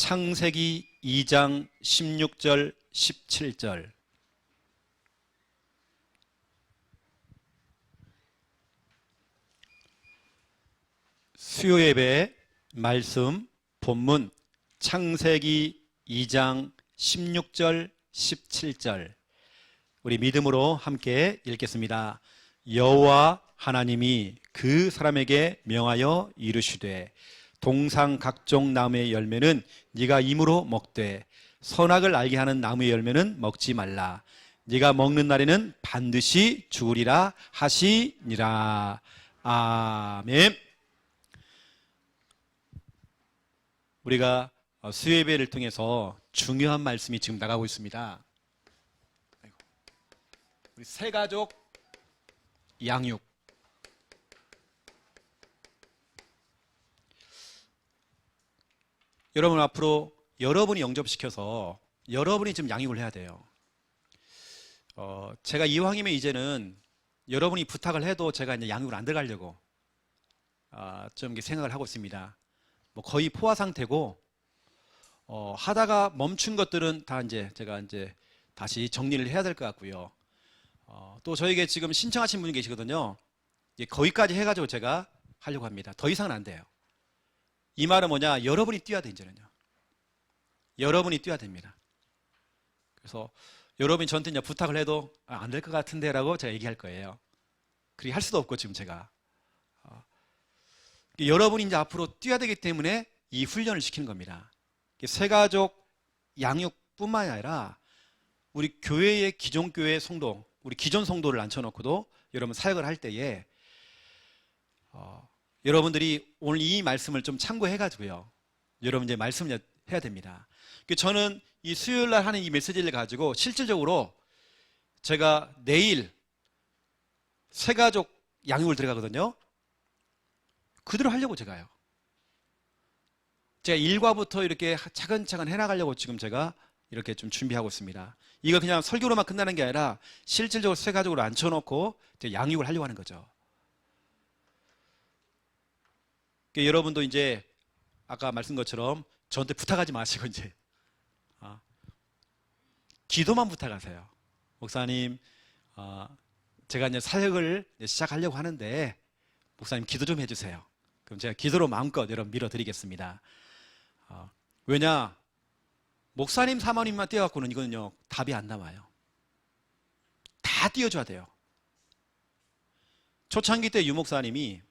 창세기 2장 16절 17절. 수요예배 말씀 본문 창세기 2장 16절 17절. 우리 믿음으로 함께 읽겠습니다. 여호와 하나님이 그 사람에게 명하여 이르시되 동상 각종 나무의 열매는 네가 임으로 먹되 선악을 알게 하는 나무의 열매는 먹지 말라. 네가 먹는 날에는 반드시 죽으리라 하시니라. 아멘. 우리가 수요예배를 통해서 중요한 말씀이 지금 나가고 있습니다. 우리 새 가족 양육. 여러분 앞으로 여러분이 영접시켜서 여러분이 지금 양육을 해야 돼요. 제가 이왕이면 이제는 여러분이 부탁을 해도 제가 이제 양육을 안 들어가려고 좀 생각을 하고 있습니다. 뭐 거의 포화 상태고 하다가 멈춘 것들은 다 제가 다시 정리를 해야 될 것 같고요. 또 저에게 지금 신청하신 분이 계시거든요. 거기까지 해가지고 제가 하려고 합니다. 더 이상은 안 돼요. 이 말은 뭐냐? 여러분이 뛰어야 돼, 이제는요. 여러분이 뛰어야 됩니다. 그래서 여러분이 저한테 이제 부탁을 해도 안 될 것 같은데 라고 제가 얘기할 거예요. 그렇게 할 수도 없고 지금 제가. 여러분이 이제 앞으로 뛰어야 되기 때문에 이 훈련을 시키는 겁니다. 새가족 양육뿐만 아니라 우리 교회의 기존 교회 성도, 우리 기존 성도를 앉혀놓고도 여러분 사역을 할 때에 여러분들이 오늘 이 말씀을 좀 참고해가지고요. 여러분 이제 말씀을 해야 됩니다. 저는 이 수요일 날 하는 이 메시지를 가지고 실질적으로 제가 내일 새가족 양육을 들어가거든요. 그대로 하려고 제가요. 제가 1과부터 이렇게 차근차근 해나가려고 지금 제가 이렇게 좀 준비하고 있습니다. 이거 그냥 설교로만 끝나는 게 아니라 실질적으로 새가족으로 앉혀놓고 양육을 하려고 하는 거죠. 여러분도 이제 아까 말씀 것처럼 저한테 부탁하지 마시고 이제 기도만 부탁하세요. 목사님, 제가 이제 사역을 시작하려고 하는데 목사님 기도 좀 해주세요. 그럼 제가 기도로 마음껏 여러분 밀어드리겠습니다. 왜냐? 목사님, 사모님만 띄워갖고는 이거는요 답이 안 나와요. 다 띄워줘야 돼요. 초창기 때 유 목사님이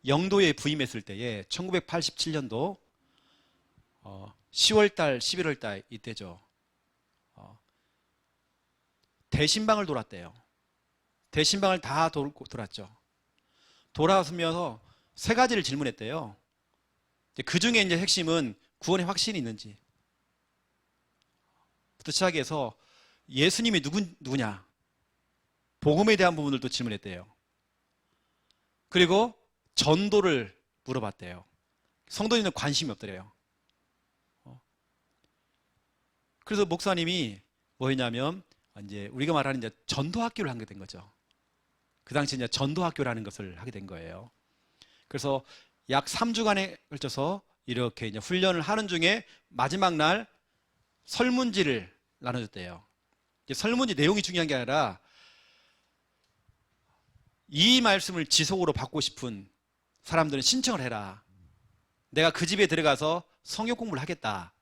영도에 부임했을 때에 1987년도 10월달, 11월달 이때죠. 대신방을 돌았대요. 대신방을 다 돌았죠. 돌아서면서 세 가지를 질문했대요. 그 중에 이제 핵심은 구원의 확신이 있는지 부터 시작해서 예수님이 누구냐, 복음에 대한 부분들도 질문했대요. 그리고 전도를 물어봤대요. 성도님은 관심이 없더래요. 그래서 목사님이 뭐 했냐면 이제 우리가 말하는 이제 전도학교를 하게 된 거죠. 그 당시 이제 전도학교라는 것을 하게 된 거예요. 그래서 약 3주간에 걸쳐서 이렇게 이제 훈련을 하는 중에 마지막 날 설문지를 나눠줬대요. 설문지 내용이 중요한 게 아니라 이 말씀을 지속으로 받고 싶은 사람들은 신청을 해라. 내가 그 집에 들어가서 성역 공부를 하겠다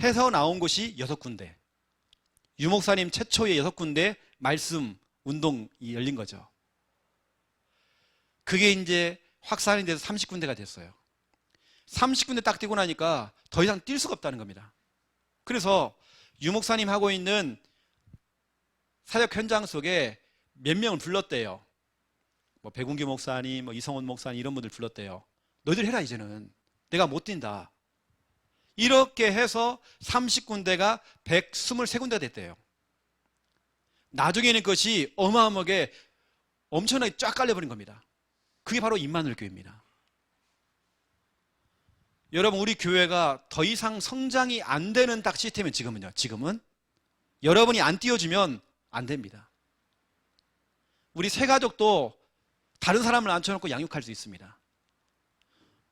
해서 나온 곳이 6군데. 유 목사님 최초의 6군데 말씀 운동이 열린 거죠. 그게 이제 확산이 돼서 30군데가 됐어요. 30군데 딱 뛰고 나니까 더 이상 뛸 수가 없다는 겁니다. 그래서 유 목사님 하고 있는 사역 현장 속에 몇 명을 불렀대요. 뭐 백운규 목사님, 뭐 이성원 목사님 이런 분들 불렀대요. 너희들 해라 이제는. 내가 못 뛴다. 이렇게 해서 30군데가 123군데가 됐대요. 나중에는 그것이 어마어마하게 엄청나게 쫙 깔려버린 겁니다. 그게 바로 임마누엘 교회입니다. 여러분, 우리 교회가 더 이상 성장이 안 되는 딱 시스템은 지금은 여러분이 안 띄워주면 안 됩니다. 우리 새가족도 다른 사람을 앉혀놓고 양육할 수 있습니다.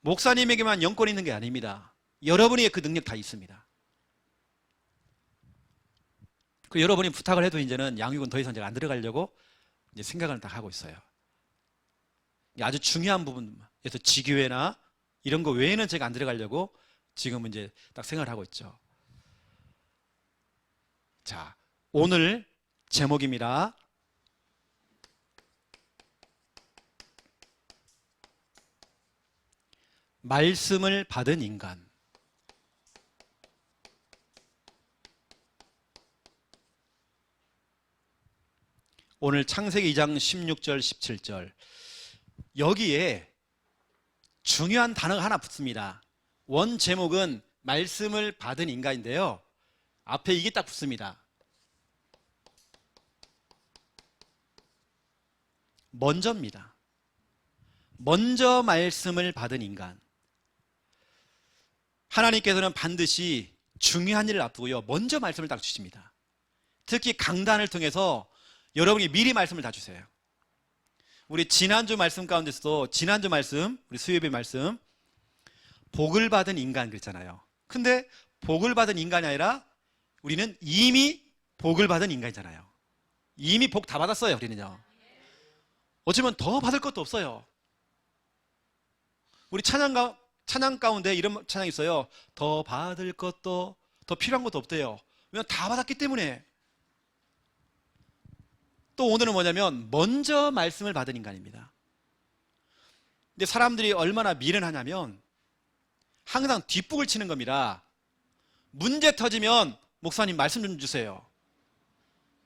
목사님에게만 영권이 있는 게 아닙니다. 여러분이 그 능력 다 있습니다. 그 여러분이 부탁을 해도 이제는 양육은 더 이상 제가 안 들어가려고 이제 생각을 다 하고 있어요. 아주 중요한 부분에서 지교회나 이런 거 외에는 제가 안 들어가려고 지금은 이제 딱 생각을 하고 있죠. 자, 오늘 제목입니다. 말씀을 받은 인간. 오늘 창세기 2장 16절, 17절. 여기에 중요한 단어가 하나 붙습니다. 원 제목은 말씀을 받은 인간인데요. 앞에 이게 딱 붙습니다. 먼저입니다. 먼저 말씀을 받은 인간. 하나님께서는 반드시 중요한 일을 앞두고요, 먼저 말씀을 딱 주십니다. 특히 강단을 통해서 여러분이 미리 말씀을 다 주세요. 우리 지난주 말씀 가운데서도 지난주 말씀, 우리 수요예배 말씀, 복을 받은 인간 그랬잖아요. 근데 복을 받은 인간이 아니라 우리는 이미 복을 받은 인간이잖아요. 이미 복 다 받았어요, 우리는요. 어쩌면 더 받을 것도 없어요. 우리 찬양 가운데 이런 찬양이 있어요. 더 받을 것도, 더 필요한 것도 없대요. 왜냐면 다 받았기 때문에. 또 오늘은 뭐냐면 먼저 말씀을 받은 인간입니다. 근데 사람들이 얼마나 미련하냐면 항상 뒷북을 치는 겁니다. 문제 터지면 목사님 말씀 좀 주세요.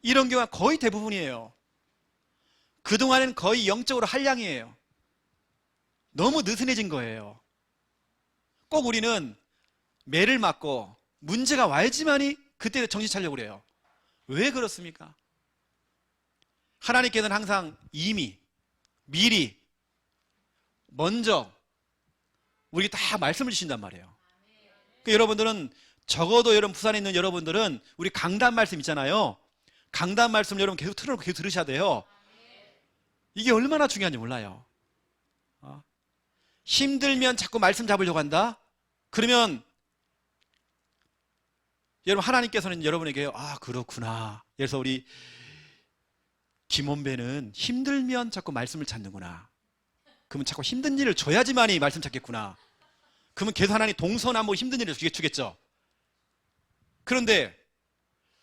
이런 경우가 거의 대부분이에요. 그동안은 거의 영적으로 한량이에요. 너무 느슨해진 거예요. 꼭 우리는 매를 맞고 문제가 와야지만이 그때 정신 차리려고 그래요. 왜 그렇습니까? 하나님께서는 항상 이미, 미리, 먼저 우리에게 다 말씀을 주신단 말이에요. 그러니까 여러분들은 적어도 여러분 부산에 있는 여러분들은 우리 강단 말씀 있잖아요. 강단 말씀 여러분 계속 틀어놓고 계속 들으셔야 돼요. 이게 얼마나 중요한지 몰라요. 힘들면 자꾸 말씀 잡으려고 한다? 그러면 여러분 하나님께서는 여러분에게 그렇구나. 그래서 우리 김원배는 힘들면 자꾸 말씀을 찾는구나. 그러면 자꾸 힘든 일을 줘야지만이 말씀 찾겠구나. 그러면 계속 하나님 동서남북 힘든 일을 주겠죠. 그런데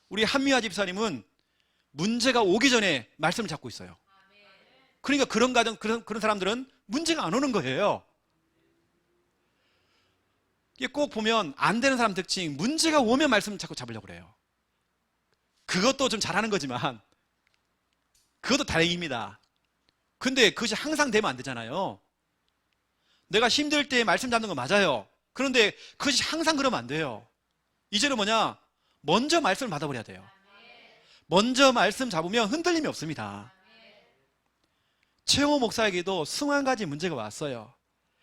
우리 한미화 집사님은 문제가 오기 전에 말씀을 찾고 있어요. 그러니까 그런 가정, 그런 사람들은 문제가 안 오는 거예요. 이게 꼭 보면 안 되는 사람 특징, 문제가 오면 말씀 자꾸 잡으려고 그래요. 그것도 좀 잘하는 거지만 그것도 다행입니다. 근데 그것이 항상 되면 안 되잖아요. 내가 힘들 때 말씀 잡는 거 맞아요. 그런데 그것이 항상 그러면 안 돼요. 이제는 뭐냐? 먼저 말씀을 받아버려야 돼요. 먼저 말씀 잡으면 흔들림이 없습니다. 최홍호 목사에게도 수만 가지 문제가 왔어요.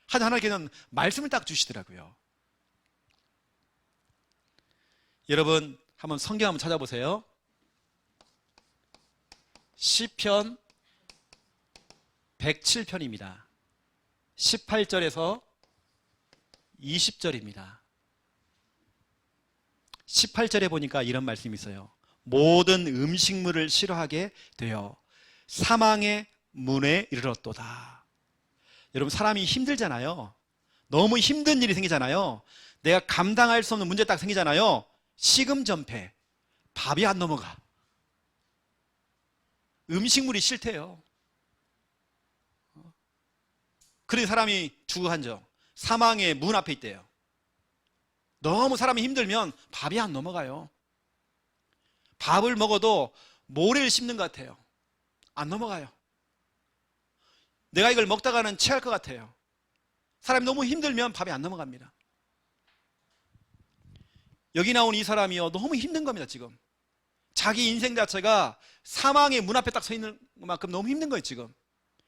하지만 하나님께서는 말씀을 딱 주시더라고요. 여러분 한번 성경 한번 찾아보세요. 시편 107편입니다. 18절에서 20절입니다. 18절에 보니까 이런 말씀이 있어요. 모든 음식물을 싫어하게 되어 사망의 문에 이르렀도다. 여러분 사람이 힘들잖아요. 너무 힘든 일이 생기잖아요. 내가 감당할 수 없는 문제 딱 생기잖아요. 시금전폐, 밥이 안 넘어가. 음식물이 싫대요. 그래서 사람이 주저앉아 사망의 문 앞에 있대요. 너무 사람이 힘들면 밥이 안 넘어가요. 밥을 먹어도 모래를 씹는 것 같아요. 안 넘어가요. 내가 이걸 먹다가는 체할 것 같아요. 사람이 너무 힘들면 밥이 안 넘어갑니다. 여기 나온 이 사람이요, 너무 힘든 겁니다. 지금 자기 인생 자체가 사망의 문 앞에 딱 서 있는 만큼 너무 힘든 거예요 지금.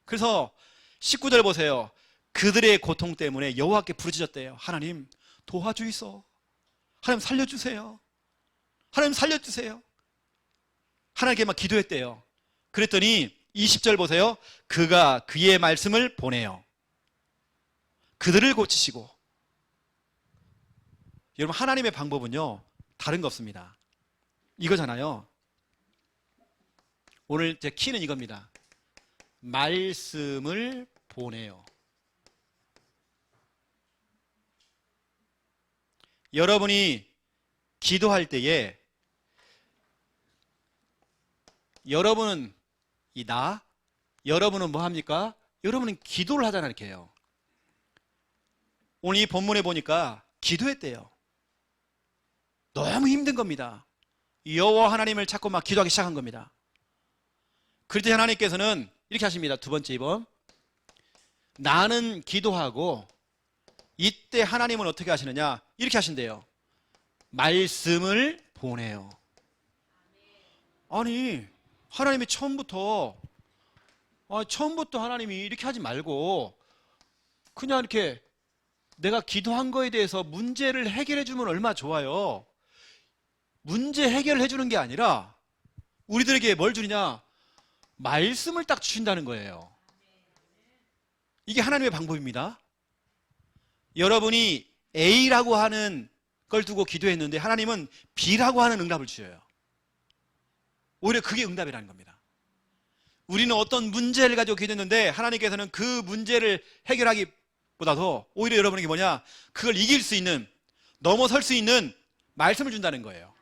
그래서 19절 보세요. 그들의 고통 때문에 여호와께 부르짖었대요. 하나님 도와주이소. 하나님 살려주세요. 하나님 살려주세요. 하나님께 막 기도했대요. 그랬더니 20절 보세요. 그가 그의 말씀을 보내요. 그들을 고치시고 여러분, 하나님의 방법은요, 다른 거 없습니다. 이거잖아요. 오늘 제 키는 이겁니다. 말씀을 보내요. 여러분이 기도할 때에 여러분은 여러분은 뭐 합니까? 여러분은 기도를 하잖아요. 이렇게 해요. 오늘 이 본문에 보니까 기도했대요. 너무 힘든 겁니다. 여호와 하나님을 찾고 막 기도하기 시작한 겁니다. 그럴 때 하나님께서는 이렇게 하십니다. 두 번째 2번. 나는 기도하고 이때 하나님은 어떻게 하시느냐? 이렇게 하신대요. 말씀을 보내요. 아니, 하나님이 처음부터 하나님이 이렇게 하지 말고 그냥 이렇게 내가 기도한 거에 대해서 문제를 해결해 주면 얼마나 좋아요. 문제 해결을 해주는 게 아니라 우리들에게 뭘 주느냐? 말씀을 딱 주신다는 거예요. 이게 하나님의 방법입니다. 여러분이 A라고 하는 걸 두고 기도했는데 하나님은 B라고 하는 응답을 주셔요. 오히려 그게 응답이라는 겁니다. 우리는 어떤 문제를 가지고 기도했는데 하나님께서는 그 문제를 해결하기보다도 오히려 여러분에게 뭐냐? 그걸 이길 수 있는, 넘어설 수 있는 말씀을 준다는 거예요.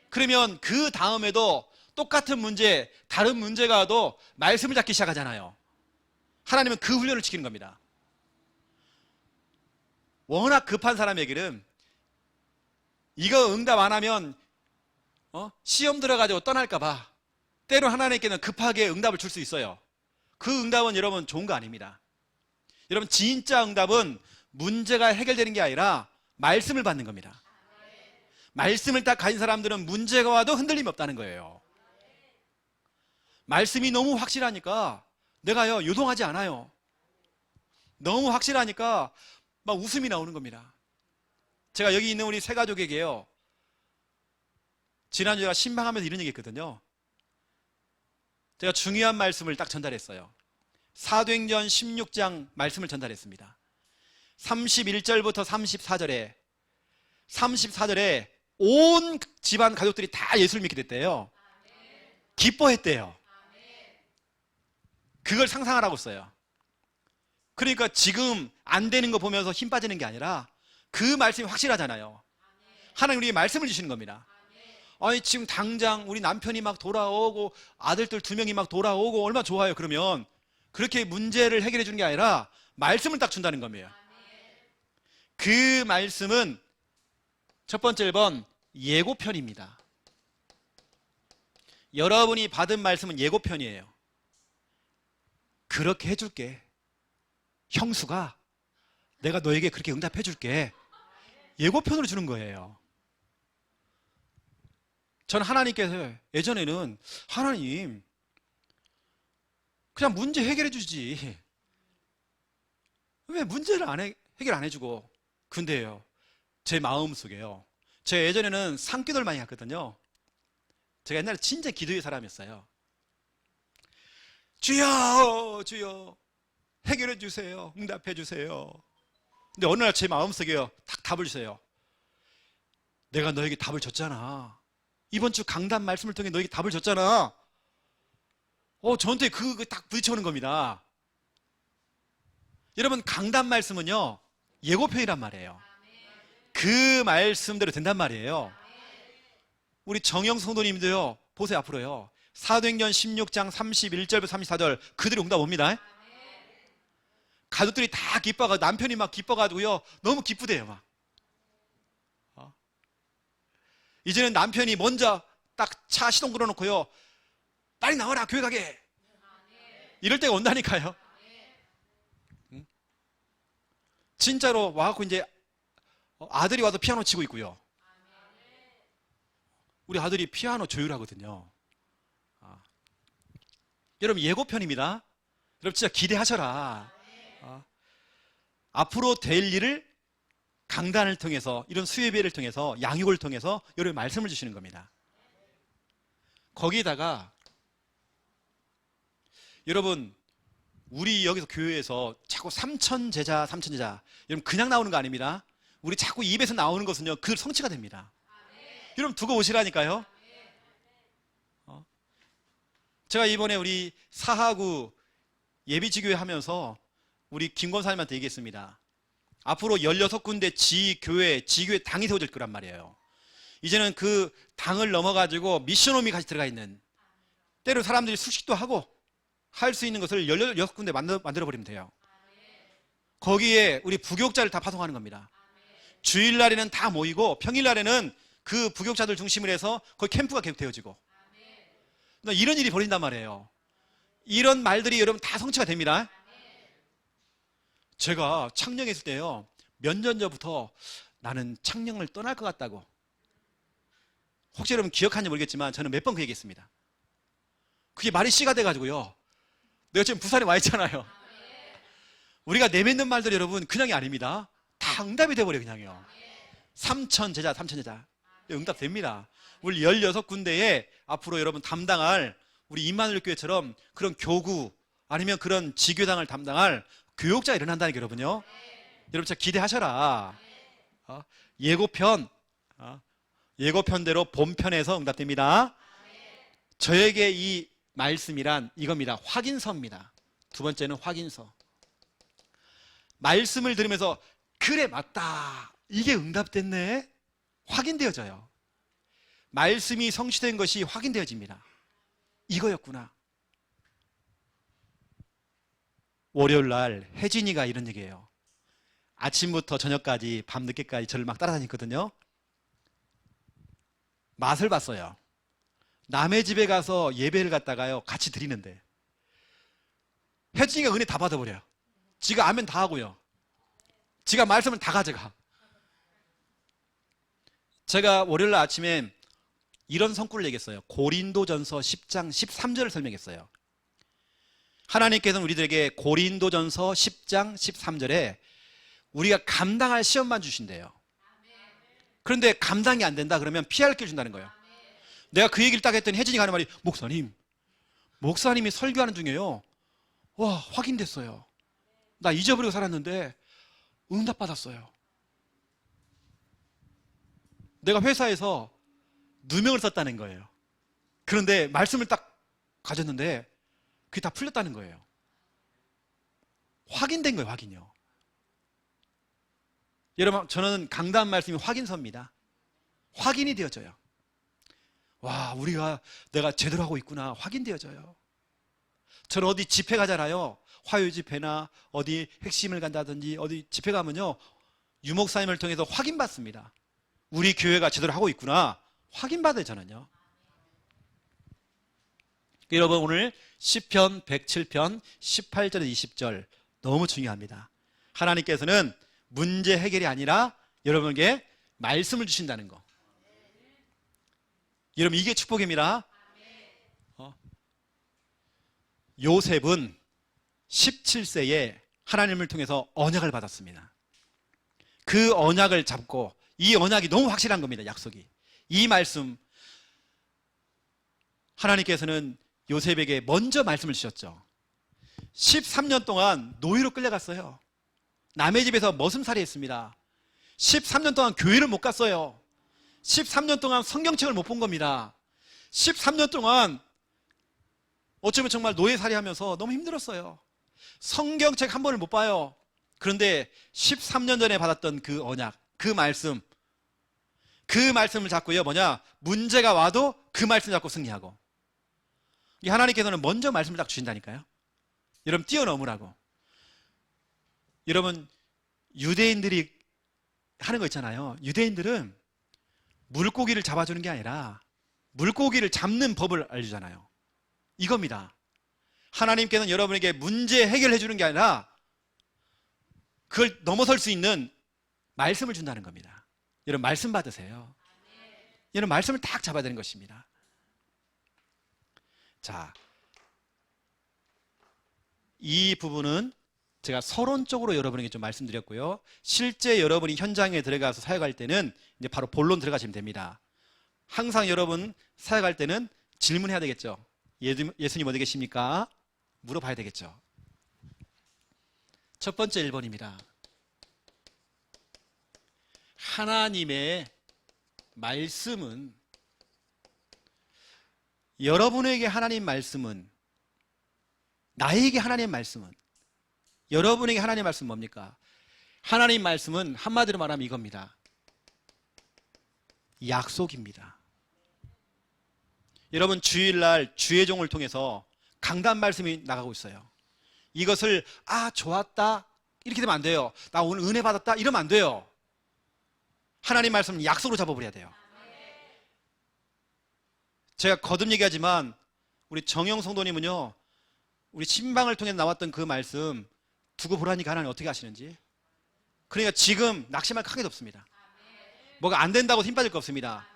그러면 그 다음에도 똑같은 문제, 다른 문제가 와도 말씀을 잡기 시작하잖아요. 하나님은 그 훈련을 시키는 겁니다. 워낙 급한 사람에게는 이거 응답 안 하면 시험 들어가지고 떠날까봐 때로 하나님께는 급하게 응답을 줄 수 있어요. 그 응답은 여러분 좋은 거 아닙니다. 여러분 진짜 응답은 문제가 해결되는 게 아니라 말씀을 받는 겁니다. 말씀을 딱 가진 사람들은 문제가 와도 흔들림이 없다는 거예요. 말씀이 너무 확실하니까 내가요 요동하지 않아요. 너무 확실하니까 막 웃음이 나오는 겁니다. 제가 여기 있는 우리 세 가족에게요, 지난주에 제가 신방하면서 이런 얘기 했거든요. 제가 중요한 말씀을 딱 전달했어요. 사도행전 16장 말씀을 전달했습니다. 31절부터 34절에 온 집안 가족들이 다 예수를 믿게 됐대요. 기뻐했대요. 그걸 상상하라고 써요. 그러니까 지금 안 되는 거 보면서 힘 빠지는 게 아니라 그 말씀이 확실하잖아요. 하나님 우리에게 말씀을 주시는 겁니다. 아니 지금 당장 우리 남편이 막 돌아오고 아들들 2명이 막 돌아오고 얼마나 좋아요. 그러면 그렇게 문제를 해결해 주는 게 아니라 말씀을 딱 준다는 겁니다. 그 말씀은 첫 번째 1번 예고편입니다. 여러분이 받은 말씀은 예고편이에요. 그렇게 해줄게. 형수가 내가 너에게 그렇게 응답해 줄게. 예고편으로 주는 거예요. 전 하나님께서 예전에는 하나님 그냥 문제 해결해 주지 왜 문제를 해결 안 해주고. 근데요 제 마음속에요, 제가 예전에는 산기도를 많이 했거든요. 제가 옛날에 진짜 기도의 사람이었어요. 주여 주여 해결해 주세요, 응답해 주세요. 근데 어느 날 제 마음속에요 딱 답을 주세요. 내가 너에게 답을 줬잖아. 이번 주 강단 말씀을 통해 너에게 답을 줬잖아. 저한테 그거 딱 부딪혀오는 겁니다. 여러분 강단 말씀은요 예고편이란 말이에요. 그 말씀대로 된단 말이에요. 우리 정영 성도님도요 보세요. 앞으로요 사도행전 16장 31절부터 34절 그대로 응답 옵니다. 가족들이 다 기뻐가지고 남편이 막 기뻐가지고요 너무 기쁘대요. 막 이제는 남편이 먼저 딱 차 시동 걸어놓고요 빨리 나와라 교회 가게 이럴 때가 온다니까요. 진짜로 와갖고 이제 아들이 와서 피아노 치고 있고요. 우리 아들이 피아노 조율하거든요. 여러분 예고편입니다. 여러분 진짜 기대하셔라. 앞으로 될 일을 강단을 통해서 이런 수예배를 통해서 양육을 통해서 여러분 말씀을 주시는 겁니다. 거기에다가 여러분 우리 여기서 교회에서 자꾸 삼천제자 여러분 그냥 나오는 거 아닙니다. 우리 자꾸 입에서 나오는 것은요, 그 성취가 됩니다. 여러분 두고 오시라니까요. 제가 이번에 우리 사하구 예비지교회 하면서 우리 김권사님한테 얘기했습니다. 앞으로 16군데 지교회, 지교회 당이 세워질 거란 말이에요. 이제는 그 당을 넘어가지고 미션홈이 같이 들어가 있는, 때로 사람들이 숙식도 하고 할 수 있는 것을 16군데 만들어버리면 돼요. 거기에 우리 부교육자를 다 파송하는 겁니다. 주일날에는 다 모이고 평일날에는 그 부교육자들 중심으로 해서 거기 캠프가 계속 되어지고, 이런 일이 벌어진단 말이에요. 이런 말들이 여러분 다 성취가 됩니다. 제가 창녕에 있을 때요, 몇 년 전부터 나는 창녕을 떠날 것 같다고, 혹시 여러분 기억하는지 모르겠지만 저는 몇 번 그 얘기했습니다. 그게 말이 씨가 돼가지고요, 내가 지금 부산에 와 있잖아요. 우리가 내뱉는 말들 여러분 그냥이 아닙니다. 다 응답이 돼버려요. 그냥요. 삼천제자 응답됩니다. 우리 16군데에 앞으로 여러분 담당할, 우리 임마누엘 교회처럼 그런 교구 아니면 그런 지교당을 담당할 교육자가 일어난다는 게 여러분요, 여러분 진짜 기대하셔라. 예고편대로 본편에서 응답됩니다. 저에게 이 말씀이란 이겁니다. 확인서입니다. 두 번째는 확인서. 말씀을 들으면서 그래 맞다, 이게 응답됐네, 확인되어져요. 말씀이 성취된 것이 확인되어집니다. 이거였구나. 월요일날 혜진이가 이런 얘기예요. 아침부터 저녁까지 밤늦게까지 저를 막 따라다녔거든요. 맛을 봤어요. 남의 집에 가서 예배를 갔다가요 같이 드리는데 혜진이가 은혜 다 받아버려요. 지가 아멘 다 하고요, 지가 말씀을 다 가져가. 제가 월요일 아침에 이런 성구를 얘기했어요. 고린도전서 10장 13절을 설명했어요. 하나님께서는 우리들에게 고린도전서 10장 13절에 우리가 감당할 시험만 주신대요. 그런데 감당이 안 된다 그러면 피할 길 준다는 거예요. 내가 그 얘기를 딱 했더니 혜진이가 하는 말이, 목사님이 설교하는 중에요, 와 확인됐어요. 나 잊어버리고 살았는데 응답받았어요. 내가 회사에서 누명을 썼다는 거예요. 그런데 말씀을 딱 가졌는데 그게 다 풀렸다는 거예요. 확인된 거예요. 확인이요. 여러분 저는 강단 말씀이 확인서입니다. 확인이 되어져요. 와, 내가 제대로 하고 있구나 확인되어져요. 저는 어디 집회 가잖아요. 화요 집회나 어디 핵심을 간다든지 어디 집회 가면요, 유목사님을 통해서 확인받습니다. 우리 교회가 제대로 하고 있구나 확인받아요. 저는요. 여러분 오늘 시편 107편 18절에서 20절 너무 중요합니다. 하나님께서는 문제 해결이 아니라 여러분에게 말씀을 주신다는 거. 여러분 이게 축복입니다. 요셉은 17세에 하나님을 통해서 언약을 받았습니다. 그 언약을 잡고, 이 언약이 너무 확실한 겁니다. 약속이. 이 말씀, 하나님께서는 요셉에게 먼저 말씀을 주셨죠. 13년 동안 노예로 끌려갔어요. 남의 집에서 머슴살이 했습니다. 13년 동안 교회를 못 갔어요. 13년 동안 성경책을 못 본 겁니다. 13년 동안 어쩌면 정말 노예살이 하면서 너무 힘들었어요. 성경책 한 번을 못 봐요. 그런데 13년 전에 받았던 그 언약, 그 말씀을 잡고요, 문제가 와도 그 말씀 잡고 승리하고. 하나님께서는 먼저 말씀을 딱 주신다니까요. 여러분 뛰어넘으라고. 여러분 유대인들이 하는 거 있잖아요. 유대인들은 물고기를 잡아주는 게 아니라 물고기를 잡는 법을 알려주잖아요. 이겁니다. 하나님께서는 여러분에게 문제 해결해 주는 게 아니라 그걸 넘어설 수 있는 말씀을 준다는 겁니다. 여러분 말씀 받으세요. 여러분 말씀을 딱 잡아야 되는 것입니다. 자, 이 부분은 제가 서론적으로 여러분에게 좀 말씀드렸고요. 실제 여러분이 현장에 들어가서 사역할 때는 이제 바로 본론 들어가시면 됩니다. 항상 여러분 사역할 때는 질문해야 되겠죠. 예수님 어디 계십니까? 물어봐야 되겠죠. 첫 번째 1번입니다. 하나님의 말씀은, 여러분에게 하나님 말씀은, 나에게 하나님 말씀은, 여러분에게 하나님 말씀은 뭡니까? 하나님 말씀은 한마디로 말하면 이겁니다. 약속입니다. 여러분, 주일날 주의 종을 통해서 강단 말씀이 나가고 있어요. 이것을 좋았다 이렇게 되면 안 돼요. 나 오늘 은혜 받았다 이러면 안 돼요. 하나님 말씀은 약속으로 잡아버려야 돼요. 제가 거듭 얘기하지만 우리 정영 성도님은요, 우리 신방을 통해 나왔던 그 말씀 두고 보라니까 하나님 어떻게 하시는지. 그러니까 지금 낙심할 가게도 없습니다. 뭐가 안 된다고 힘 빠질 거 없습니다.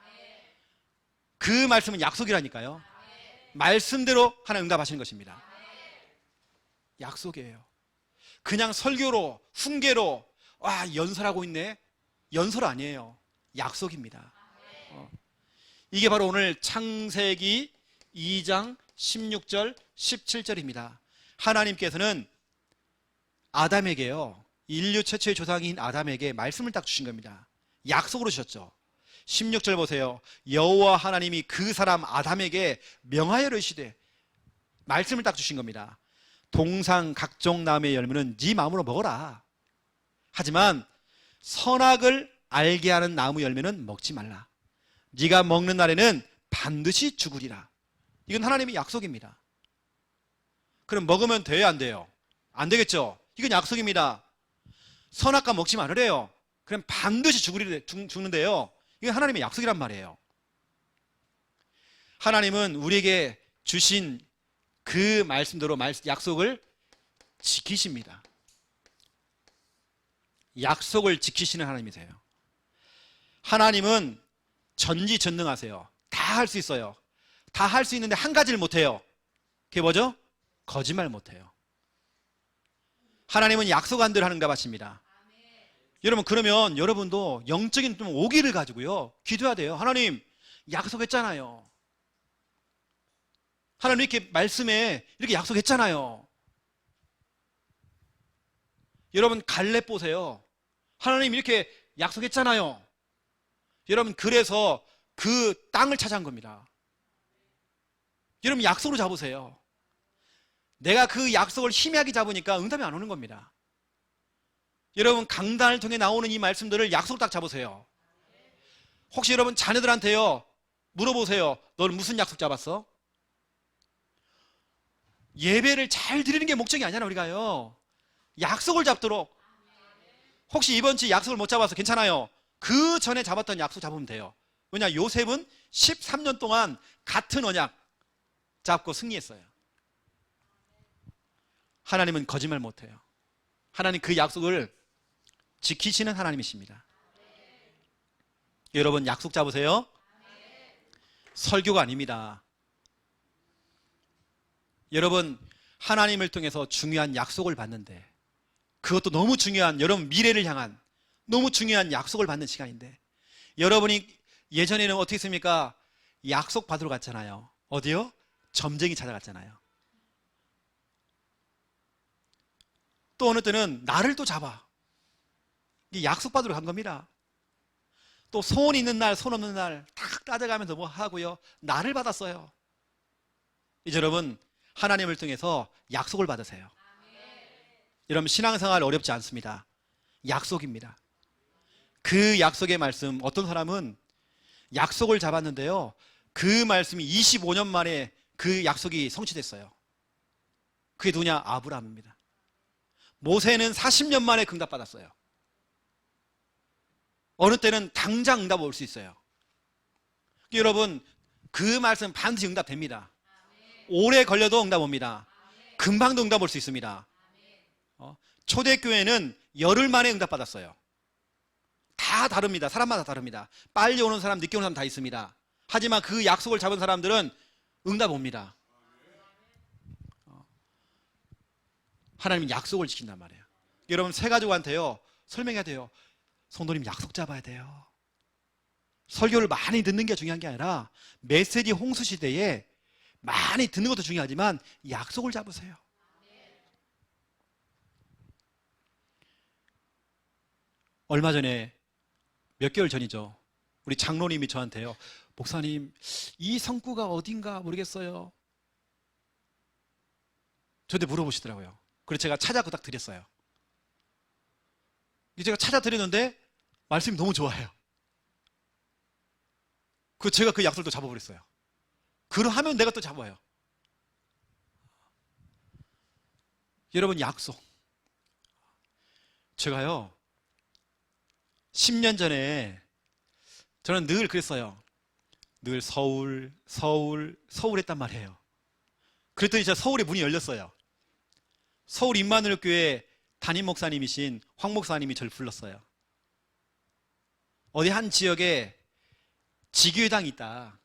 그 말씀은 약속이라니까요. 말씀대로 하나님 응답하시는 것입니다. 약속이에요. 그냥 설교로, 훈계로 연설하고 있네, 연설 아니에요. 약속입니다. 이게 바로 오늘 창세기 2장 16절 17절입니다. 하나님께서는 아담에게요, 인류 최초의 조상인 아담에게 말씀을 딱 주신 겁니다. 약속으로 주셨죠. 16절 보세요. 여호와 하나님이 그 사람 아담에게 명하여 이르시되, 말씀을 딱 주신 겁니다. 동상 각종 나무의 열매는 네 마음으로 먹어라. 하지만 선악을 알게 하는 나무 열매는 먹지 말라. 네가 먹는 날에는 반드시 죽으리라. 이건 하나님의 약속입니다. 그럼 먹으면 돼요, 안 돼요? 안 되겠죠? 이건 약속입니다. 선악과 먹지 말으래요. 그럼 반드시 죽는데요. 이건 하나님의 약속이란 말이에요. 하나님은 우리에게 주신 그 말씀대로 약속을 지키십니다. 약속을 지키시는 하나님이세요. 하나님은 전지전능하세요. 다 할 수 있어요. 다 할 수 있는데 한 가지를 못해요. 그게 뭐죠? 거짓말 못해요. 하나님은 약속한 대로 하는가 하십니다. 여러분, 그러면 여러분도 영적인 좀 오기를 가지고요, 기도해야 돼요. 하나님, 약속했잖아요. 하나님 이렇게 말씀에 이렇게 약속했잖아요. 여러분, 갈렙 보세요. 하나님 이렇게 약속했잖아요. 여러분, 그래서 그 땅을 차지한 겁니다. 여러분, 약속으로 잡으세요. 내가 그 약속을 희미하게 잡으니까 응답이 안 오는 겁니다. 여러분, 강단을 통해 나오는 이 말씀들을 약속으로 딱 잡으세요. 혹시 여러분 자녀들한테요, 물어보세요. 너는 무슨 약속 잡았어? 예배를 잘 드리는 게 목적이 아니잖아. 우리가요, 약속을 잡도록. 혹시 이번 주에 약속을 못 잡아서 괜찮아요. 그 전에 잡았던 약속 잡으면 돼요. 왜냐, 요셉은 13년 동안 같은 언약 잡고 승리했어요. 하나님은 거짓말 못해요. 하나님 그 약속을 지키시는 하나님이십니다. 여러분, 약속 잡으세요. 설교가 아닙니다. 여러분, 하나님을 통해서 중요한 약속을 받는데, 그것도 너무 중요한, 여러분 미래를 향한 너무 중요한 약속을 받는 시간인데, 여러분이 예전에는 어떻게 했습니까? 약속 받으러 갔잖아요. 어디요? 점쟁이 찾아갔잖아요. 또 어느 때는 나를 또 잡아. 이게 약속 받으러 간 겁니다. 또 소원 있는 날, 소원 없는 날 탁 따져가면서 뭐 하고요, 나를 받았어요. 이제 여러분, 하나님을 통해서 약속을 받으세요. 여러분, 신앙생활 어렵지 않습니다. 약속입니다. 그 약속의 말씀, 어떤 사람은 약속을 잡았는데요, 그 말씀이 25년 만에 그 약속이 성취됐어요. 그게 누구냐? 아브라함입니다. 모세는 40년 만에 응답받았어요. 어느 때는 당장 응답 올 수 있어요. 여러분, 그 말씀 반드시 응답됩니다. 오래 걸려도 응답 옵니다. 금방도 응답 올 수 있습니다. 초대교회는 열흘 만에 응답받았어요. 다 다릅니다. 사람마다 다릅니다. 빨리 오는 사람, 늦게 오는 사람 다 있습니다. 하지만 그 약속을 잡은 사람들은 응답 옵니다. 하나님은 약속을 지킨단 말이에요. 여러분, 새 가족한테요, 설명해야 돼요. 성도님, 약속 잡아야 돼요. 설교를 많이 듣는 게 중요한 게 아니라 메시지 홍수 시대에 많이 듣는 것도 중요하지만 약속을 잡으세요. 얼마 전에 몇 개월 전이죠. 우리 장로님이 저한테요. 목사님, 이 성구가 어딘가 모르겠어요. 저한테 물어보시더라고요. 그래서 제가 찾아서 딱 드렸어요. 제가 찾아 드렸는데 말씀이 너무 좋아요. 제가 그 약속을 또 잡아버렸어요. 그러하면 내가 또 잡아요. 여러분, 약속. 제가요, 10년 전에 저는 늘 그랬어요. 늘 서울 했단 말이에요. 그랬더니 제가 서울에 문이 열렸어요. 서울 임마누엘교회 담임 목사님이신 황 목사님이 저를 불렀어요. 어디 한 지역에 지교회당이 있다.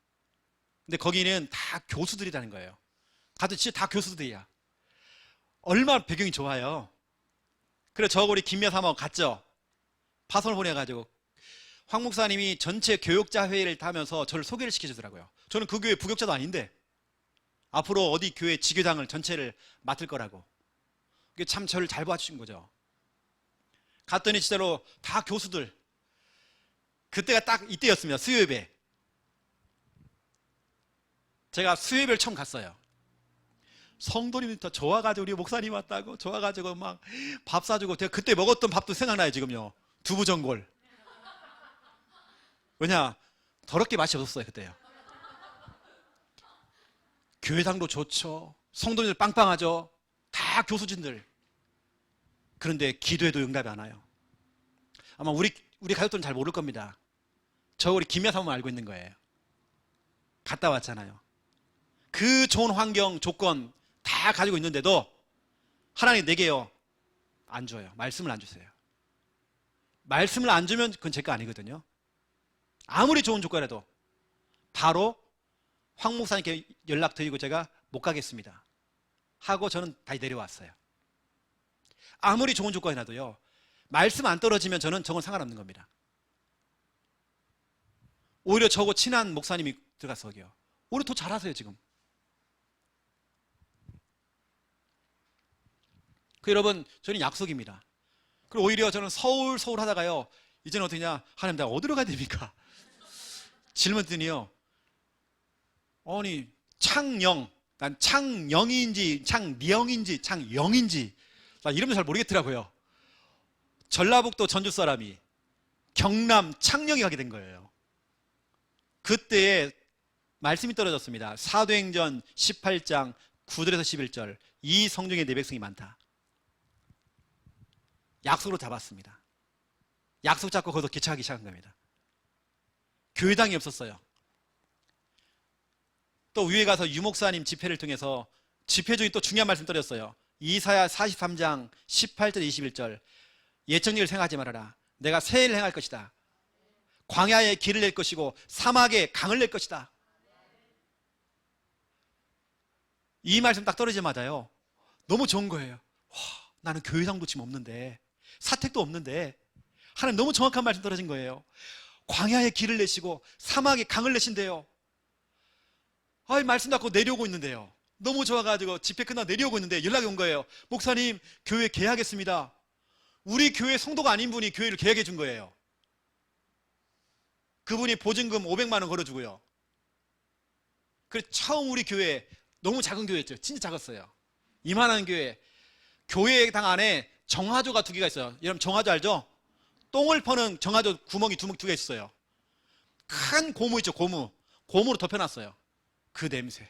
근데 거기는 다 교수들이라는 거예요. 가도 진짜 다 교수들이야. 얼마나 배경이 좋아요. 그래서 저하고 우리 김미아 사모하고 갔죠. 파송을 보내가지고 황 목사님이 전체 교역자 회의를 타면서 저를 소개를 시켜주더라고요. 저는 그 교회 부교육자도 아닌데 앞으로 어디 교회 지교당을 전체를 맡을 거라고. 그게 참 저를 잘 봐주신 거죠. 갔더니 진짜로 다 교수들. 그때가 딱 이때였습니다. 수요예배. 제가 수요예배를 처음 갔어요. 성도님들 다 좋아가지고 우리 목사님 왔다고 좋아가지고 막 밥 사주고, 제가 그때 먹었던 밥도 생각나요 지금요. 두부전골. 왜냐, 더럽게 맛이 없었어요 그때요. 교회당도 좋죠. 성도님들 빵빵하죠. 다 교수진들. 그런데 기도해도 응답이 안 와요. 아마 우리 가족들은 잘 모를 겁니다. 저 우리 김야 사모만 알고 있는 거예요. 갔다 왔잖아요. 그 좋은 환경, 조건 다 가지고 있는데도 하나님 내게요, 안 줘요. 말씀을 안 주세요. 말씀을 안 주면 그건 제 거 아니거든요. 아무리 좋은 조건이라도 바로 황 목사님께 연락드리고 제가 못 가겠습니다 하고 저는 다시 내려왔어요. 아무리 좋은 조건이라도요, 말씀 안 떨어지면 저는 저건 상관없는 겁니다. 오히려 저하고 친한 목사님이 들어가서 거기요, 오히려 더 잘하세요 지금. 여러분, 저는 약속입니다. 그리고 오히려 저는 서울 하다가요, 이제는 어떠냐, 하나님 내가 어디로 가야 됩니까? 질문 드니요, 아니 창영, 난 창영인지 창령인지 창영인지 나 이름도 잘 모르겠더라고요. 전라북도 전주 사람이 경남 창녕에 가게 된 거예요. 그때에 말씀이 떨어졌습니다. 사도행전 18장 9절에서 11절, 이 성중에 내 백성이 많다. 약속으로 잡았습니다. 약속 잡고 거기서 개척하기 시작한 겁니다. 교회당이 없었어요. 또 위에 가서 유목사님 집회를 통해서 집회 중에 또 중요한 말씀 떨어졌어요. 이사야 43장 18절 21절, 옛적 일을 생각하지 말아라. 내가 새 일을 행할 것이다. 광야에 길을 낼 것이고 사막에 강을 낼 것이다. 이 말씀 딱 떨어지자마자요, 너무 좋은 거예요. 와, 나는 교회당도 지금 없는데, 사택도 없는데 하나님 너무 정확한 말씀 떨어진 거예요. 광야에 길을 내시고 사막에 강을 내신대요. 말씀 받고 내려오고 있는데요, 너무 좋아가지고 집회 끝나고 내려오고 있는데 연락이 온 거예요. 목사님, 교회 개학했습니다. 우리 교회 성도가 아닌 분이 교회를 개학해 준 거예요. 그분이 보증금 500만 원 걸어주고요. 그래서 처음 우리 교회, 너무 작은 교회였죠. 진짜 작았어요. 이만한 교회당 안에 정화조가 2개가 있어요. 여러분 정화조 알죠? 똥을 퍼는 정화조 구멍이 2개 있어요. 큰 고무 있죠, 고무로 덮여놨어요. 그 냄새.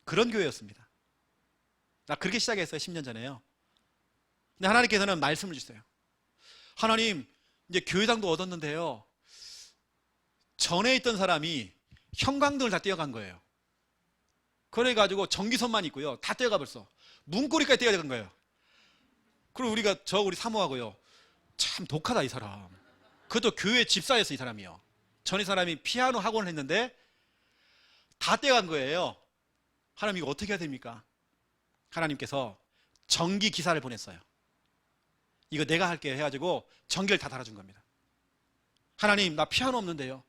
그런 교회였습니다. 나 그렇게 시작했어요, 10년 전에요. 근데 하나님께서는 말씀을 주세요. 하나님, 이제 교회당도 얻었는데요, 전에 있던 사람이 형광등을 다 떼어간 거예요. 그래가지고 전기선만 있고요, 다 떼어가 벌써 문고리까지 떼어간 거예요. 그리고 우리 사모하고요, 참 독하다 이 사람. 그것도 교회 집사였어 이 사람이요. 전 이 사람이 피아노 학원을 했는데 다 떼어간 거예요. 하나님 이거 어떻게 해야 됩니까? 하나님께서 전기 기사를 보냈어요. 이거 내가 할게 해가지고 전기를 다 달아준 겁니다. 하나님, 나 피아노 없는데요,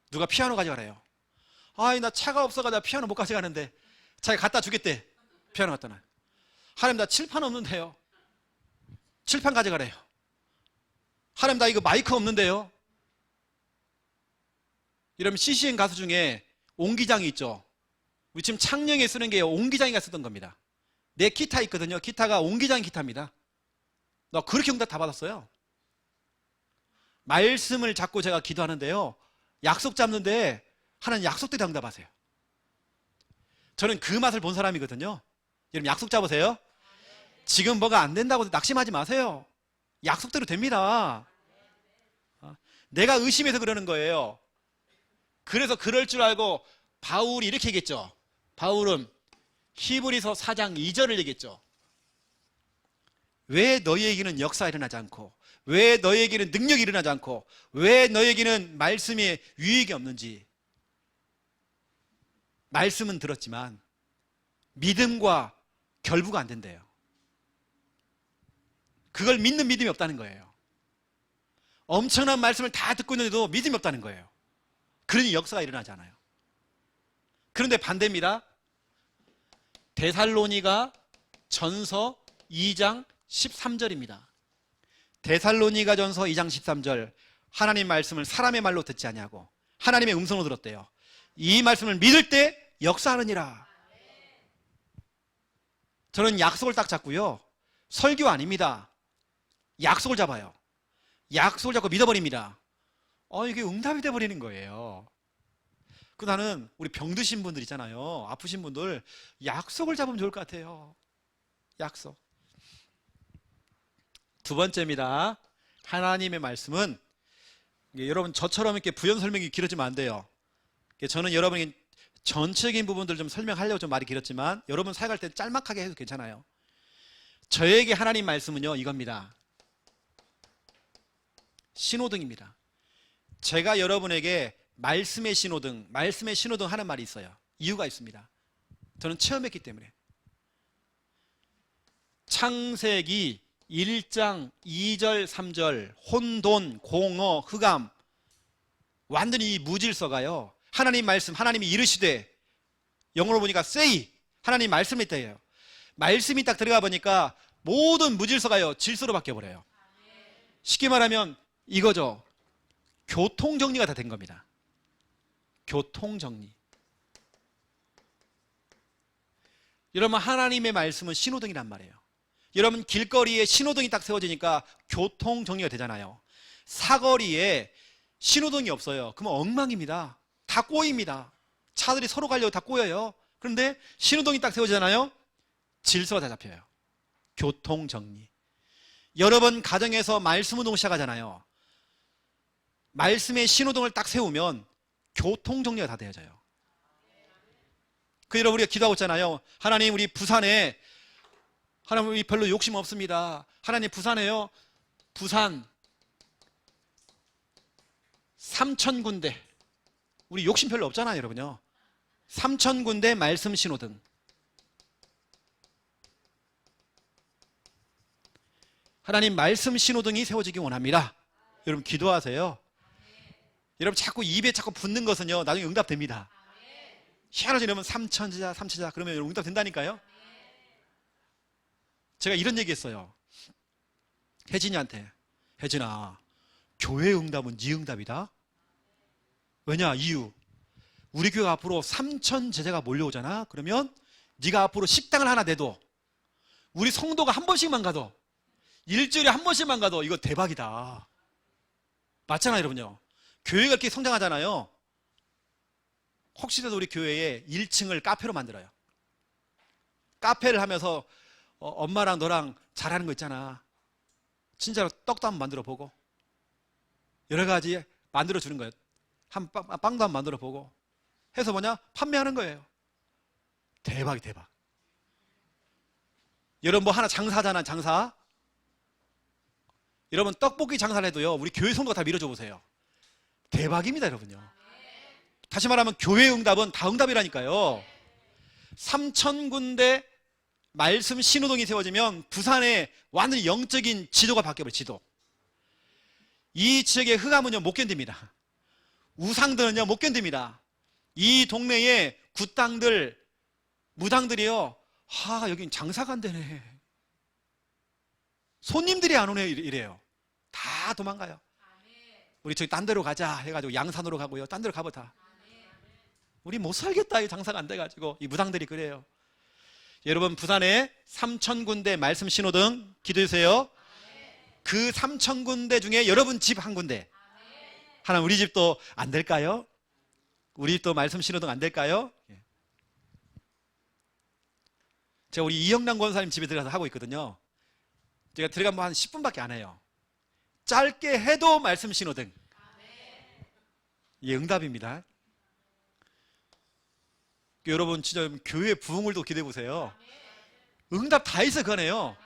누가 피아노 가져가래요. 나 차가 없어가지고 피아노 못 가져가는데 자기가 갖다 주겠대. 피아노 갖다 놔요. 하나님, 나 칠판 없는데요, 칠판 가져가래요. 하나님 나 이거 마이크 없는데요. 이러면 CCN 가수 중에 옹기장이 있죠. 우리 지금 창녕에 쓰는 게 옹기장이가 쓰던 겁니다. 내 기타 있거든요. 기타가 옹기장 기타입니다. 나 그렇게 응답 다 받았어요. 말씀을 잡고 제가 기도하는데요, 약속 잡는데 하나님 약속대로 응답하세요. 저는 그 맛을 본 사람이거든요. 여러분 약속 잡으세요. 지금 뭐가 안 된다고 낙심하지 마세요. 약속대로 됩니다. 내가 의심해서 그러는 거예요. 그래서 그럴 줄 알고 바울이 이렇게 얘기했죠. 바울은 히브리서 4장 2절을 얘기했죠. 왜 너희에게는 역사가 일어나지 않고, 왜 너희에게는 능력이 일어나지 않고, 왜 너희에게는 말씀에 유익이 없는지. 말씀은 들었지만 믿음과 결부가 안 된대요. 그걸 믿는 믿음이 없다는 거예요. 엄청난 말씀을 다 듣고 있는데도 믿음이 없다는 거예요. 그러니 역사가 일어나지 않아요. 그런데 반대입니다. 데살로니가 전서 2장 13절입니다. 데살로니가 전서 2장 13절. 하나님 말씀을 사람의 말로 듣지 아니하고 하나님의 음성으로 들었대요. 이 말씀을 믿을 때 역사하느니라. 저는 약속을 딱 잡고요, 설교 아닙니다. 약속을 잡아요. 약속을 잡고 믿어버립니다. 이게 응답이 돼버리는 거예요. 그 나는 우리 병드신 분들 있잖아요. 아프신 분들 약속을 잡으면 좋을 것 같아요. 약속. 두 번째입니다. 하나님의 말씀은, 여러분 저처럼 이렇게 부연 설명이 길어지면 안 돼요. 저는 여러분이 전체적인 부분들 좀 설명하려고 좀 말이 길었지만 여러분 사역할 때 짤막하게 해도 괜찮아요. 저에게 하나님 말씀은요, 이겁니다. 신호등입니다. 제가 여러분에게 말씀의 신호등 하는 말이 있어요. 이유가 있습니다. 저는 체험했기 때문에. 창세기 1장 2절 3절 혼돈, 공어, 흑암, 완전히 이 무질서가요, 하나님 말씀, 하나님이 이르시되, 영어로 보니까 say, 하나님 말씀이 있다예요. 말씀이 딱 들어가 보니까 모든 무질서가요 질서로 바뀌어버려요. 쉽게 말하면 이거죠. 교통정리가 다 된 겁니다. 교통정리. 여러분 하나님의 말씀은 신호등이란 말이에요. 여러분 길거리에 신호등이 딱 세워지니까 교통정리가 되잖아요. 사거리에 신호등이 없어요. 그러면 엉망입니다. 다 꼬입니다. 차들이 서로 가려고 다 꼬여요. 그런데 신호등이 딱 세워지잖아요. 질서가 다 잡혀요. 교통정리. 여러분 가정에서 말씀운동 시작하잖아요. 말씀의 신호등을 딱 세우면 교통정리가 다 되어져요. 여러분 우리가 기도하고 있잖아요. 하나님 우리 부산에, 하나님 우리 별로 욕심 없습니다. 하나님 부산에요, 부산 3,000군데, 우리 욕심 별로 없잖아요 여러분요. 3,000군데 말씀 신호등. 하나님 말씀 신호등이 세워지기 원합니다. 여러분 기도하세요. 여러분 자꾸 입에 자꾸 붙는 것은요 나중에 응답됩니다. 희한하죠. 이러면 3,000자 3,000자 그러면 여러분 응답 된다니까요. 제가 이런 얘기 했어요. 혜진이한테. 혜진아, 교회 응답은 네 응답이다. 왜냐? 이유. 우리 교회 앞으로 3,000 제자가 몰려오잖아. 그러면 네가 앞으로 식당을 하나 내도, 우리 성도가 한 번씩만 가도, 일주일에 한 번씩만 가도 이거 대박이다. 맞잖아요 여러분요. 교회가 이렇게 성장하잖아요. 혹시라도 우리 교회에 1층을 카페로 만들어요. 카페를 하면서 엄마랑 너랑 잘하는 거 있잖아. 진짜로 떡도 한번 만들어 보고 여러 가지 만들어 주는 거예요. 빵도 한번 만들어 보고 해서 뭐냐? 판매하는 거예요. 대박이 대박. 여러분 뭐 하나 장사하잖아. 장사. 여러분 떡볶이 장사를 해도요 우리 교회 성도가 다 밀어줘 보세요. 대박입니다 여러분요. 다시 말하면 교회 응답은 다 응답이라니까요. 3,000군데 말씀 신호등이 세워지면 부산에 완전히 영적인 지도가 바뀌어버려요. 지도. 이 지역의 흑암은요 못 견딥니다. 우상들은요 못 견딥니다. 이 동네에 굿당들, 무당들이요, 여긴 장사가 안 되네, 손님들이 안 오네 이래요. 다 도망가요. 우리 저기 딴 데로 가자 해가지고 양산으로 가고요. 딴 데로 가보자. 우리 못 살겠다. 이 장사가 안 돼가지고 이 무당들이 그래요. 여러분 부산에 3,000군데 말씀 신호등 기도해주세요. 그 3,000군데 중에 여러분 집 한 군데. 하나 우리 집도 안 될까요? 우리 집도 말씀 신호등 안 될까요? 제가 우리 이영남 권사님 집에 들어가서 하고 있거든요. 제가 들어가면 한 10분밖에 안 해요. 짧게 해도 말씀 신호등. 이게 응답입니다. 여러분 진짜 교회 부흥을 또 기대해 보세요. 응답 다 있어 그거네요.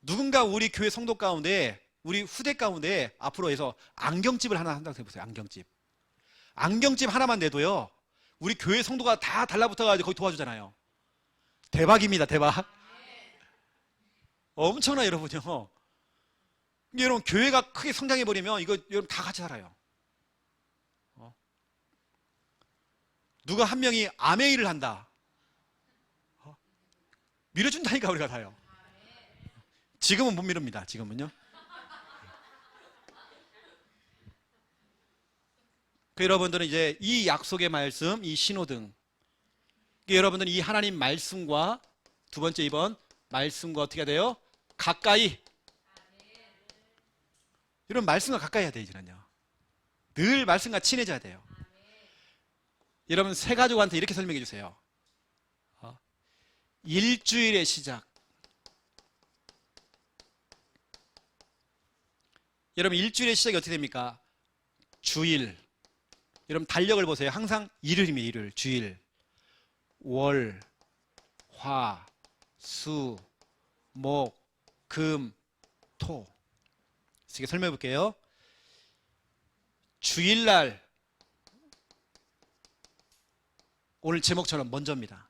누군가 우리 교회 성도 가운데 우리 후대 가운데 앞으로 해서 안경집을 하나 한다고 해보세요. 안경집 하나만 내도요 우리 교회 성도가 다 달라붙어가지고 거기 도와주잖아요. 대박입니다. 대박. 엄청나 여러분요. 여러분 교회가 크게 성장해버리면 이거 여러분 다 같이 살아요. 누가 한 명이 아메이를 한다. 밀어준다니까 우리가 다요. 지금은 못 밀읍니다. 지금은요. 여러분들은 이제 이 약속의 말씀, 이 신호등. 여러분들은 이 하나님 말씀과 두 번째 2번 말씀과 어떻게 해야 돼요? 가까이. 이런 말씀과 가까이 해야 돼요. 이제는요. 늘 말씀과 친해져야 돼요. 여러분 새 가족한테 이렇게 설명해 주세요. 일주일의 시작. 여러분 일주일의 시작이 어떻게 됩니까? 주일. 여러분 달력을 보세요. 항상 일요일입니다. 일요일. 주일. 월, 화, 수, 목, 금, 토. 이렇게 설명해 볼게요. 주일날 오늘 제목처럼 먼저입니다.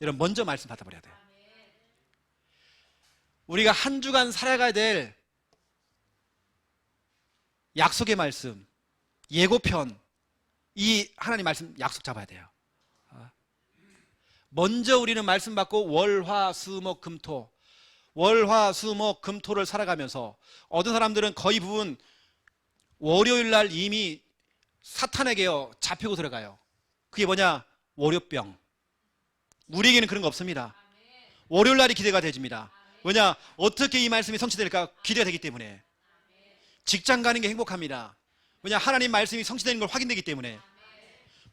여러분 먼저 말씀 받아버려야 돼요. 우리가 한 주간 살아가야 될 약속의 말씀, 예고편, 이 하나님 말씀 약속 잡아야 돼요. 먼저 우리는 말씀 받고 월화수목금토, 월화수목금토를 살아가면서 어떤 사람들은 거의 부분 월요일날 이미 사탄에게요 잡히고 들어가요. 그게 뭐냐? 월요병. 우리에게는 그런 거 없습니다. 월요일날이 기대가 되집니다. 왜냐? 어떻게 이 말씀이 성취될까 기대가 되기 때문에. 직장 가는 게 행복합니다. 왜냐? 하나님 말씀이 성취되는 걸 확인되기 때문에.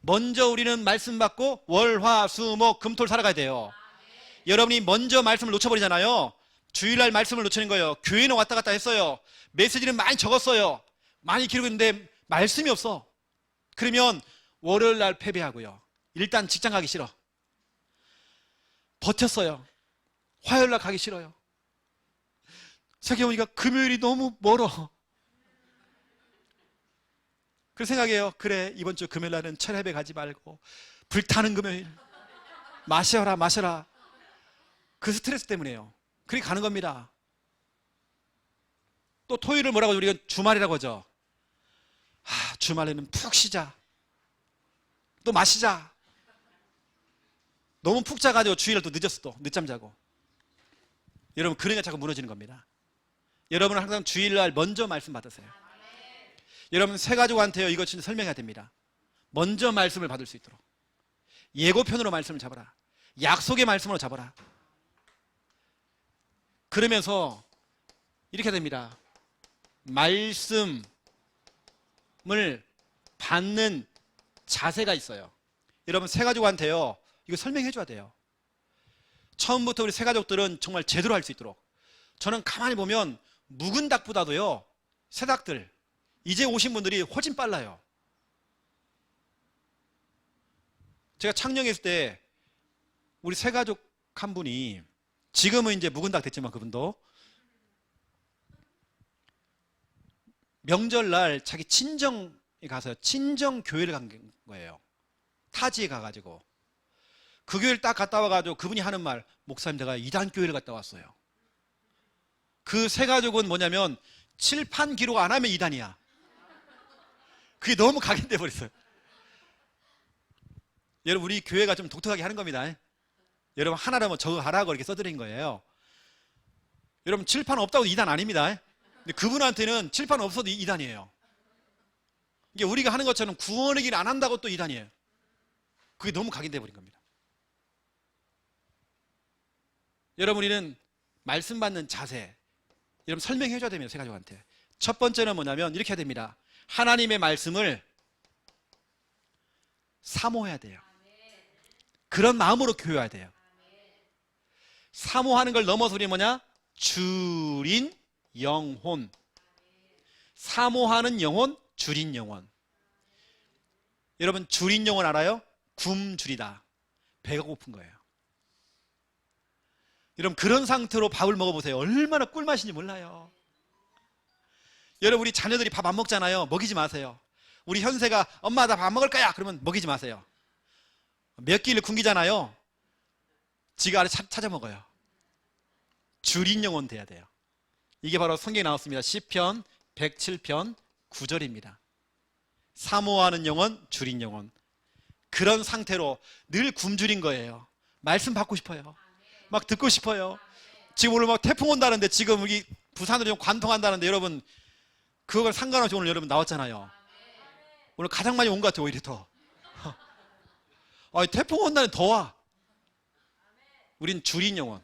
먼저 우리는 말씀 받고 월, 화, 수, 목, 금토를 살아가야 돼요. 여러분이 먼저 말씀을 놓쳐버리잖아요. 주일날 말씀을 놓치는 거예요. 교회는 왔다 갔다 했어요. 메시지는 많이 적었어요. 많이 기록했는데 말씀이 없어. 그러면 월요일날 패배하고요. 일단 직장 가기 싫어. 버텼어요. 화요일날 가기 싫어요. 생각해보니까 금요일이 너무 멀어. 그 생각해요. 그래 이번 주 금요일날은 철회배 가지 말고 불타는 금요일 마셔라. 그 스트레스 때문에요. 그렇게 가는 겁니다. 또 토요일을 뭐라고 우리가 주말이라고 하죠. 주말에는 푹 쉬자. 또 마시자. 너무 푹 자가지고 주일날 또 늦었어. 또 늦잠 자고. 여러분 그러니까 자꾸 무너지는 겁니다. 여러분은 항상 주일날 먼저 말씀 받으세요. 여러분 새 가족한테요 이거 진짜 설명해야 됩니다. 먼저 말씀을 받을 수 있도록 예고편으로 말씀을 잡아라. 약속의 말씀으로 잡아라. 그러면서 이렇게 됩니다. 말씀을 받는 자세가 있어요. 여러분 새 가족한테요 이거 설명해 줘야 돼요. 처음부터 우리 새 가족들은 정말 제대로 할 수 있도록. 저는 가만히 보면 묵은 닭보다도요 새 닭들 이제 오신 분들이 훨씬 빨라요. 제가 창녕했을 때 우리 새 가족 한 분이 지금은 이제 묵은 닭 됐지만 그분도 명절날 자기 친정에 가서 친정 교회를 간 거예요. 타지에 가가지고 그 교회를 딱 갔다 와가지고 그분이 하는 말, 목사님 제가 이단 교회를 갔다 왔어요. 그 새 가족은 뭐냐면 칠판 기록 안 하면 이단이야. 그게 너무 각인돼 버렸어요. 여러분 우리 교회가 좀 독특하게 하는 겁니다. 여러분 하나라면 저거 하라고 이렇게 써드린 거예요. 여러분 칠판 없다고 이단 아닙니다. 근데 그분한테는 칠판 없어도 이단이에요. 이게 우리가 하는 것처럼 구원의 길 안 한다고 또 이단이에요. 그게 너무 각인돼 버린 겁니다. 여러분 우리는 말씀 받는 자세, 여러분 설명해 줘야 됩니다. 새 가족한테. 첫 번째는 뭐냐면 이렇게 해야 됩니다. 하나님의 말씀을 사모해야 돼요. 그런 마음으로 교회해야 돼요. 사모하는 걸 넘어서 우리 뭐냐? 줄인 영혼. 사모하는 영혼, 줄인 영혼. 여러분 줄인 영혼 알아요? 굶주리다. 배가 고픈 거예요. 여러분 그런 상태로 밥을 먹어보세요. 얼마나 꿀맛인지 몰라요. 여러분 우리 자녀들이 밥 안 먹잖아요. 먹이지 마세요. 우리 현세가 엄마 나 밥 먹을 거야 그러면 먹이지 마세요. 몇 끼를 굶기잖아요. 지가 알아서 찾아 먹어요. 줄인 영혼 돼야 돼요. 이게 바로 성경에 나왔습니다. 시편 107편 9절입니다. 사모하는 영혼, 줄인 영혼. 그런 상태로 늘 굶주린 거예요. 말씀 받고 싶어요. 막 듣고 싶어요. 지금 오늘 막 태풍 온다는데 지금 여기 부산으로 좀 관통한다는데 여러분 그걸 상관없이 오늘 여러분 나왔잖아요. 오늘 가장 많이 온 것 같아요. 오히려 더. 태풍 온다는 더 와. 우린 줄인 영혼.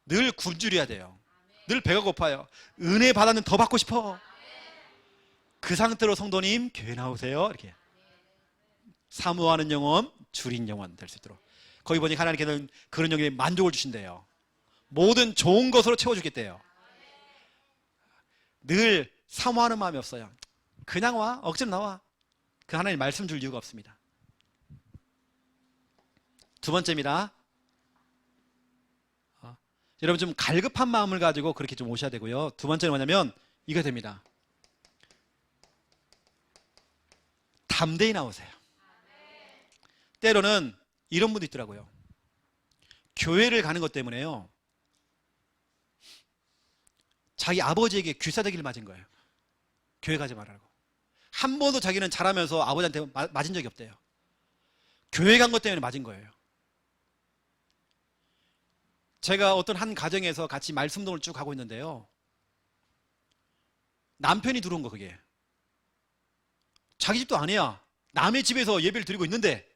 늘 굶주려야 돼요. 늘 배가 고파요. 은혜 받았는 더 받고 싶어. 그 상태로 성도님 교회 나오세요. 이렇게 사모하는 영혼, 줄인 영혼 될 수 있도록. 거기 보니 하나님께서는 그런 영혼에 만족을 주신대요. 모든 좋은 것으로 채워주겠대요. 늘 사모하는 마음이 없어요. 그냥 와, 억지로 나와. 그 하나님 말씀 줄 이유가 없습니다. 두 번째입니다. 여러분 좀 갈급한 마음을 가지고 그렇게 좀 오셔야 되고요. 두 번째는 뭐냐면 이거 됩니다. 담대히 나오세요. 때로는 이런 분도 있더라고요. 교회를 가는 것 때문에요. 자기 아버지에게 귀싸대기를 맞은 거예요. 교회 가지 말라고. 한 번도 자기는 자라면서 아버지한테 맞은 적이 없대요. 교회 간 것 때문에 맞은 거예요. 제가 어떤 한 가정에서 같이 말씀동을 쭉 하고 있는데요. 남편이 들어온 거 그게. 자기 집도 아니야. 남의 집에서 예배를 드리고 있는데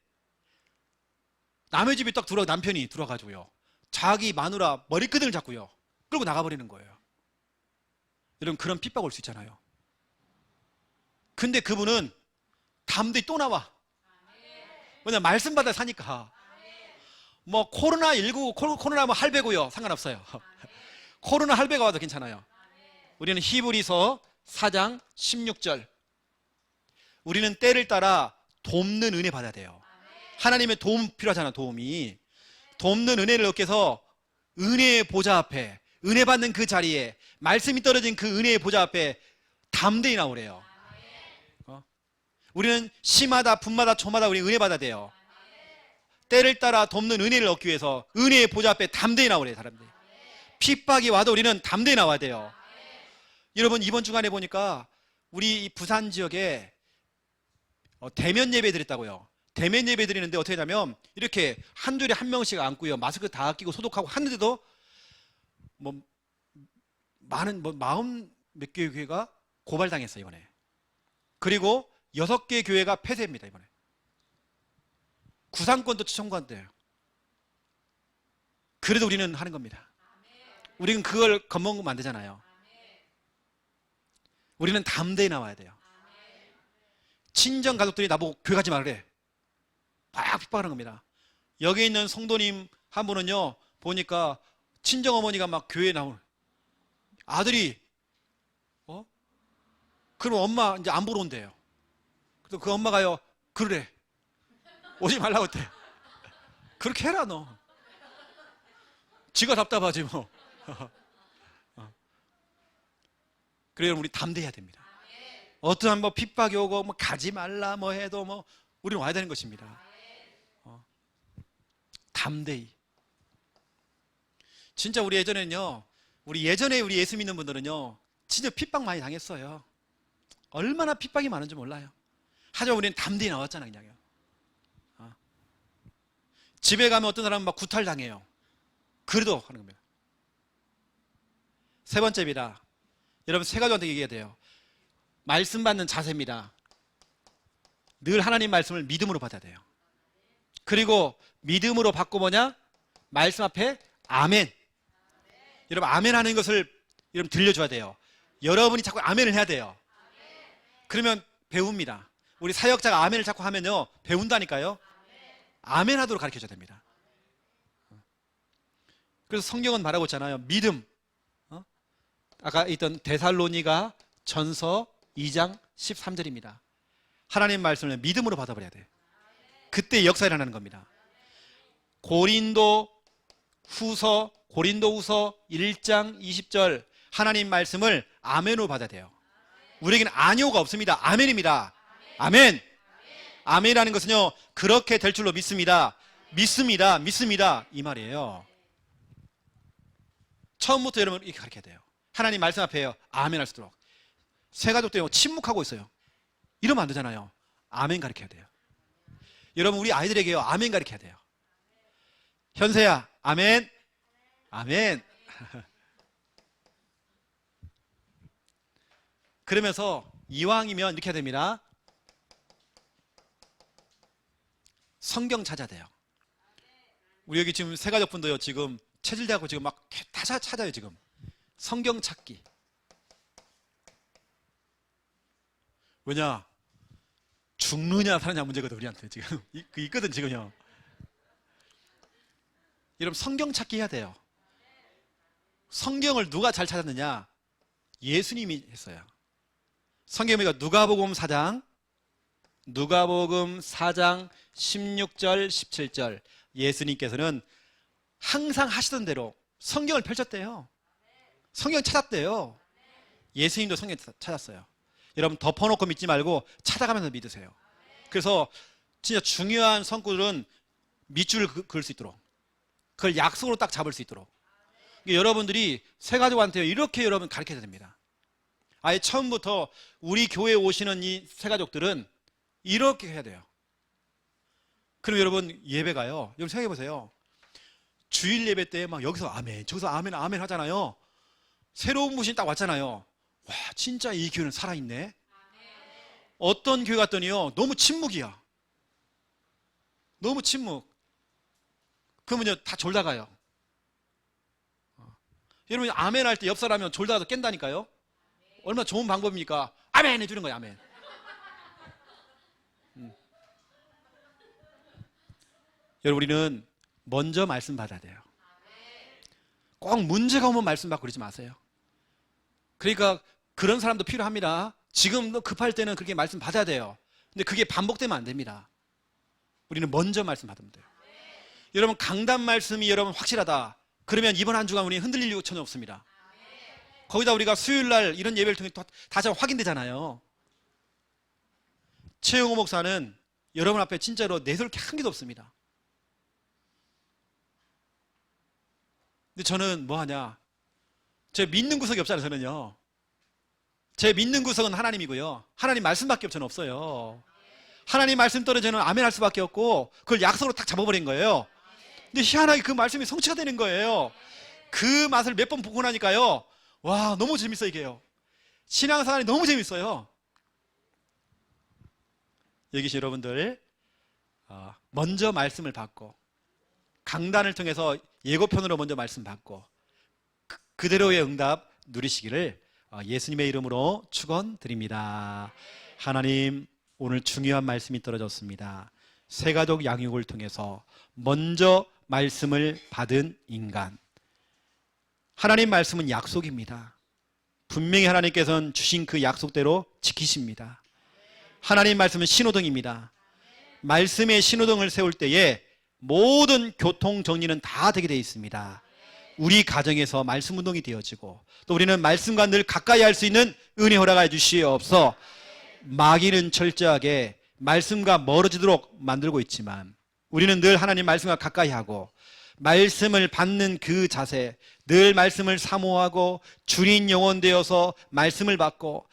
남의 집에 딱 남편이 들어와가지고요. 자기 마누라 머리끄댕을 잡고요. 끌고 나가버리는 거예요. 여러분 그런 핍박 올 수 있잖아요. 근데 그분은 담대히 또 나와. 왜냐면 말씀 받아 사니까. 뭐 코로나19 코로나 뭐 할배고요. 상관없어요. 코로나 할배가 와도 괜찮아요. 우리는 히브리서 4장 16절. 우리는 때를 따라 돕는 은혜 받아야 돼요. 하나님의 도움 필요하잖아. 도움이. 돕는 은혜를 얻기 위해서 은혜의 보좌 앞에, 은혜 받는 그 자리에, 말씀이 떨어진 그 은혜의 보좌 앞에 담대히 나오래요. 우리는 시마다 분마다 초마다 우리 은혜 받아야 돼요. 때를 따라 돕는 은혜를 얻기 위해서 은혜의 보좌 앞에 담대히 나오래요. 사람들이. 핍박이 와도 우리는 담대히 나와야 돼요. 여러분 이번 주간에 보니까 우리 부산 지역에 대면 예배 드렸다고요. 대면 예배 드리는데 어떻게 하냐면 이렇게 한 줄에 한 명씩 앉고요. 마스크 다 끼고 소독하고 하는데도 뭐 많은 40몇 개의 교회가 고발당했어요 이번에. 그리고 6개 교회가 폐쇄입니다 이번에. 구상권도 청구한대요. 그래도 우리는 하는 겁니다. 우리는 그걸 겁먹으면 안 되잖아요. 우리는 담대히 나와야 돼요. 친정 가족들이 나보고 교회 가지 말래. 막 핍박하는 겁니다. 여기 있는 성도님 한 분은요 보니까 친정 어머니가 막 교회에 나오는 아들이 그럼 엄마 이제 안 보러 온대요. 그래서 그 엄마가요 그래 오지 말라고 했대. 그렇게 해라 너. 지가 답답하지 뭐. 그래요 우리 담대해야 됩니다. 어떠한 뭐 핍박이 오고 뭐 가지 말라 뭐 해도 뭐 우리는 와야 되는 것입니다. 담대히. 진짜 우리 예전에는요. 우리 예수 믿는 분들은요. 진짜 핍박 많이 당했어요. 얼마나 핍박이 많은지 몰라요. 하지만 우리는 담대히 나왔잖아 그냥요. 집에 가면 어떤 사람은 막 구탈당해요. 그래도 하는 겁니다. 세 번째입니다. 여러분 세 가지한테 얘기해야 돼요. 말씀 받는 자세입니다. 늘 하나님 말씀을 믿음으로 받아야 돼요. 그리고 믿음으로 받고 뭐냐? 말씀 앞에 아멘. 여러분 아멘 하는 것을 여러분 들려줘야 돼요. 여러분이 자꾸 아멘을 해야 돼요. 그러면 배웁니다. 우리 사역자가 아멘을 자꾸 하면요 배운다니까요. 아멘 하도록 가르쳐줘야 됩니다. 그래서 성경은 말하고 있잖아요. 믿음. 아까 있던 데살로니가 전서 2장 13절입니다. 하나님 말씀을 믿음으로 받아버려야 돼. 그때 역사가 일어나는 겁니다. 고린도 후서 1장 20절 하나님 말씀을 아멘으로 받아야 돼요. 우리에게는 아니오가 없습니다. 아멘입니다. 아멘. 아멘이라는 것은요 그렇게 될 줄로 믿습니다. 믿습니다. 이 말이에요. 처음부터 여러분 이렇게 가르쳐야 돼요. 하나님 말씀 앞에요. 아멘 할 수 있도록. 세 가족도 침묵하고 있어요. 이러면 안 되잖아요. 아멘 가르쳐야 돼요. 여러분 우리 아이들에게요 아멘 가르쳐야 돼요. 현세야 아멘. 아멘. 그러면서 이왕이면 이렇게 해야 됩니다. 성경 찾아야 돼요. 우리 여기 지금 세 가족분도요 지금 체질대하고 지금 막 다 찾아요. 지금 성경 찾기. 왜냐? 죽느냐 사느냐 문제거든 우리한테 지금 있거든 지금요. 여러분 성경 찾기 해야 돼요. 성경을 누가 잘 찾았느냐? 예수님이 했어요. 성경에 누가복음 4장 16절 17절 예수님께서는 항상 하시던 대로 성경을 펼쳤대요. 성경 찾았대요. 예수님도 성경 찾았어요. 여러분 덮어놓고 믿지 말고 찾아가면서 믿으세요. 그래서 진짜 중요한 성구들은 밑줄을 그을 수 있도록 그걸 약속으로 딱 잡을 수 있도록 여러분들이 세 가족한테 이렇게 여러분 가르쳐야 됩니다. 아예 처음부터 우리 교회에 오시는 이 세 가족들은 이렇게 해야 돼요. 그럼 여러분 예배가요. 여러분 생각해 보세요. 주일 예배 때 막 여기서 아멘, 저기서 아멘, 아멘 하잖아요. 새로운 분이 딱 왔잖아요. 와, 진짜 이 교회는 살아있네. 어떤 교회 갔더니요, 너무 침묵이야. 너무 침묵. 그러면요, 다 졸다가요. 여러분 아멘 할 때 옆 사람이면 졸다가도 깬다니까요. 얼마나 좋은 방법입니까? 아멘 해주는 거예요. 아멘. 여러분 우리는 먼저 말씀 받아야 돼요. 꼭 문제가 오면 말씀 받고 그러지 마세요. 그러니까 그런 사람도 필요합니다. 지금 급할 때는 그렇게 말씀 받아야 돼요. 근데 그게 반복되면 안 됩니다. 우리는 먼저 말씀 받으면 돼요. 여러분 강단 말씀이 여러분 확실하다. 그러면 이번 한 주간 우리는 흔들릴 이유 전혀 없습니다. 거기다 우리가 수요일날 이런 예배를 통해 다시 한번 확인되잖아요. 최영호 목사는 여러분 앞에 진짜로 내세울 게 한 개도 없습니다. 근데 저는 뭐 하냐? 제 믿는 구석이 없잖아요. 저는요. 제 믿는 구석은 하나님이고요. 하나님 말씀밖에 저는 없어요. 하나님 말씀 떨어지는 아멘 할 수밖에 없고 그걸 약속으로 딱 잡아버린 거예요. 근데 희한하게 그 말씀이 성취가 되는 거예요. 그 맛을 몇 번 보고 나니까요. 와, 너무 재밌어요, 이게요. 신앙생활이 너무 재밌어요. 여기 계신 여러분들, 먼저 말씀을 받고, 강단을 통해서 예고편으로 먼저 말씀 받고, 그대로의 응답 누리시기를 예수님의 이름으로 축원드립니다. 하나님, 오늘 중요한 말씀이 떨어졌습니다. 세가족 양육을 통해서 먼저 말씀을 받은 인간. 하나님 말씀은 약속입니다. 분명히 하나님께서는 주신 그 약속대로 지키십니다. 하나님 말씀은 신호등입니다. 말씀의 신호등을 세울 때에 모든 교통 정리는 다 되게 되어 있습니다. 우리 가정에서 말씀 운동이 되어지고 또 우리는 말씀과 늘 가까이 할 수 있는 은혜 허락해 주시옵소서. 마귀는 철저하게 말씀과 멀어지도록 만들고 있지만 우리는 늘 하나님 말씀과 가까이 하고 말씀을 받는 그 자세, 늘 말씀을 사모하고 주린 영혼 되어서 말씀을 받고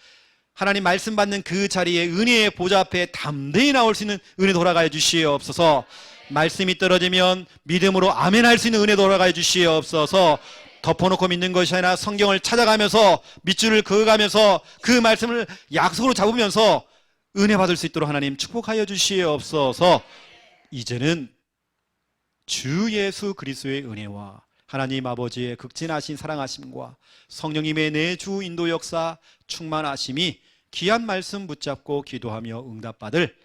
하나님 말씀 받는 그 자리에 은혜의 보좌 앞에 담대히 나올 수 있는 은혜 돌아가해 주시옵소서. 말씀이 떨어지면 믿음으로 아멘 할 수 있는 은혜 돌아가해 주시옵소서. 덮어놓고 믿는 것이 아니라 성경을 찾아가면서 밑줄을 그어가면서 그 말씀을 약속으로 잡으면서 은혜 받을 수 있도록 하나님 축복하여 주시옵소서. 이제는 주 예수 그리스도의 은혜와 하나님 아버지의 극진하신 사랑하심과 성령님의 내주 인도 역사 충만하심이 귀한 말씀 붙잡고 기도하며 응답받을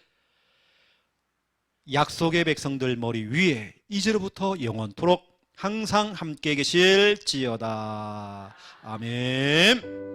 약속의 백성들 머리 위에 이제로부터 영원토록 항상 함께 계실지어다. 아멘.